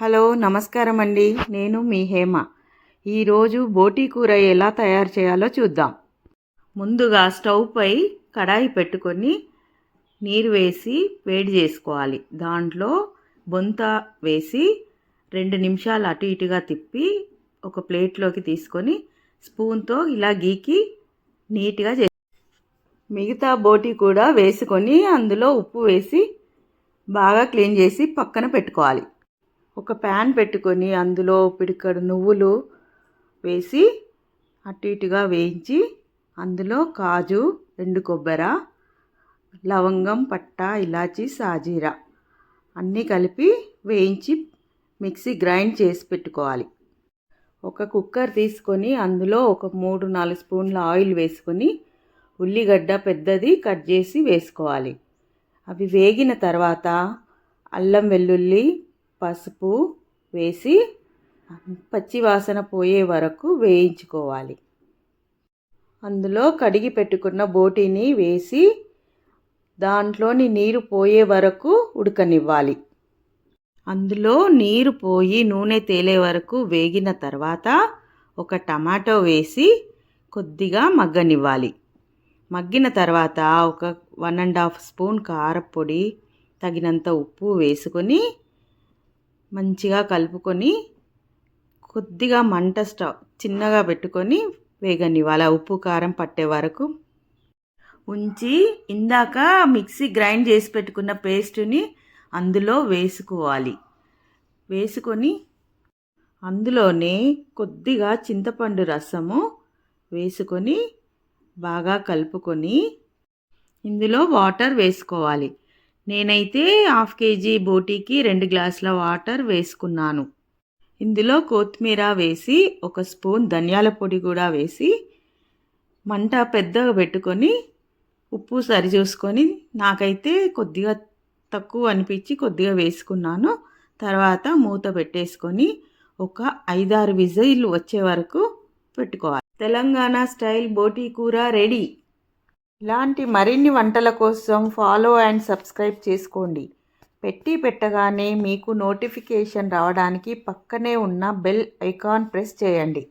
Hello నమస్కారం అండి. నేను మీ హేమ. ఈరోజు బోటీ కూర ఎలా తయారు చేయాలో చూద్దాం. ముందుగా స్టవ్ పై కడాయి పెట్టుకొని నీరు వేసి వేడి చేసుకోవాలి. దాంట్లో బొంత వేసి 2 నిమిషాలు అటు ఇటుగా తిప్పి ఒక ప్లేట్లోకి తీసుకొని స్పూన్తో ఇలా గీకి నీట్గా మిగతా బోటీ కూడా వేసుకొని అందులో ఉప్పు వేసి బాగా క్లీన్ చేసి పక్కన పెట్టుకోవాలి. ఒక ప్యాన్ పెట్టుకొని అందులో పిడికెడు నువ్వులు వేసి అటు ఇటుగా వేయించి అందులో కాజు, ఎండు కొబ్బరి, లవంగం, పట్ట, ఇలాచి, సాజీరా అన్నీ కలిపి వేయించి మిక్సీ గ్రైండ్ చేసి పెట్టుకోవాలి. ఒక కుక్కర్ తీసుకొని అందులో ఒక 3-4 స్పూన్ల ఆయిల్ వేసుకొని ఉల్లిగడ్డ పెద్దది కట్ చేసి వేసుకోవాలి. అవి వేగిన తర్వాత అల్లం వెల్లుల్లి, పసుపు వేసి పచ్చి వాసన పోయే వరకు వేయించుకోవాలి. అందులో కడిగి పెట్టుకున్న బోటీని వేసి దాంట్లోని నీరు పోయే వరకు ఉడకనివ్వాలి. అందులో నీరు పోయి నూనె తేలే వరకు వేగిన తర్వాత ఒక టమాటో వేసి కొద్దిగా మగ్గనివ్వాలి. మగ్గిన తర్వాత ఒక 1.5 స్పూన్ కారపొడి, తగినంత ఉప్పు వేసుకొని మంచిగా కలుపుకొని కొద్దిగా మంట స్టవ్ చిన్నగా పెట్టుకొని వేగనివ్వాలి. ఉప్పు కారం పట్టే వరకు ఉంచి ఇందాక మిక్సీ గ్రైండ్ చేసి పెట్టుకున్న పేస్ట్ని అందులో వేసుకోవాలి. వేసుకొని అందులోనే కొద్దిగా చింతపండు రసము వేసుకొని బాగా కలుపుకొని ఇందులో వాటర్ వేసుకోవాలి. నేనైతే 1/2 కేజీ బోటీకి 2 గ్లాసుల వాటర్ వేసుకున్నాను. ఇందులో కొత్తిమీర వేసి ఒక స్పూన్ ధనియాల పొడి కూడా వేసి మంట పెద్దగా పెట్టుకొని ఉప్పు సరి చూసుకొని నాకైతే కొద్దిగా తక్కువ అనిపించి కొద్దిగా వేసుకున్నాను. తర్వాత మూత పెట్టేసుకొని ఒక 5-6 విజిల్లు వచ్చే వరకు పెట్టుకోవాలి. తెలంగాణ స్టైల్ బోటీ కూర రెడీ. ఇలాంటి మరిన్ని వంటల కోసం ఫాలో అండ్ సబ్స్క్రైబ్ చేసుకోండి. పెట్టగానే మీకు నోటిఫికేషన్ రావడానికి పక్కనే ఉన్న బెల్ ఐకాన్ ప్రెస్ చేయండి.